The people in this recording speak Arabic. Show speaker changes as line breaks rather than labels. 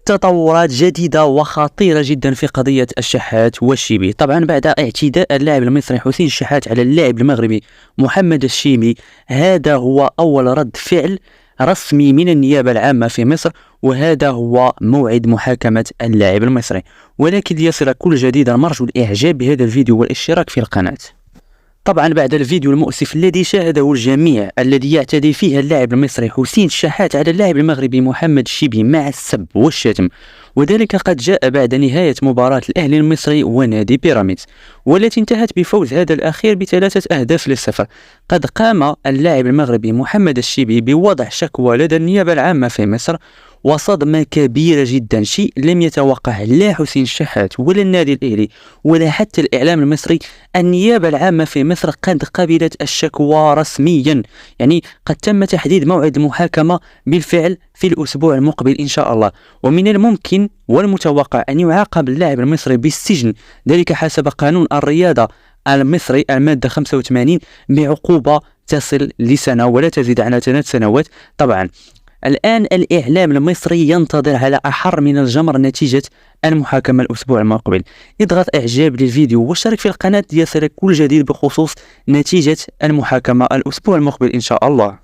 تطورات جديدة وخطيرة جدا في قضية الشحات والشيبي. طبعا بعد اعتداء اللاعب المصري حسين الشحات على اللاعب المغربي محمد الشيبي، هذا هو أول رد فعل رسمي من النيابة العامة في مصر، وهذا هو موعد محاكمة اللاعب المصري. ولكن ليصل كل جديد نرجو الإعجاب بهذا الفيديو والاشتراك في القناة. طبعا بعد الفيديو المؤسف الذي شاهده الجميع، الذي يعتدي فيه اللاعب المصري حسين الشحات على اللاعب المغربي محمد الشيبي مع السب والشتم، وذلك قد جاء بعد نهاية مباراة الأهلي المصري ونادي بيراميدز، والتي انتهت بفوز هذا الأخير ب3-0. قد قام اللاعب المغربي محمد الشيبي بوضع شكوى لدى النيابة العامة في مصر، وصدمة كبيرة جدا، شيء لم يتوقع لا حسين الشحات ولا النادي الأهلي ولا حتى الإعلام المصري. النيابة العامة في مصر قد قبلت الشكوى رسميا، يعني قد تم تحديد موعد المحاكمة بالفعل في الأسبوع المقبل إن شاء الله، ومن الممكن والمتوقع أن يعاقب اللاعب المصري بالسجن، ذلك حسب قانون الرياضة المصري المادة 85 بعقوبة تصل لسنة ولا تزيد عن 3 سنوات. طبعا الآن الإعلام المصري ينتظر على أحر من الجمر نتيجة المحاكمة الأسبوع المقبل. اضغط إعجاب للفيديو واشترك في القناة ليصلك كل جديد بخصوص نتيجة المحاكمة الأسبوع المقبل إن شاء الله.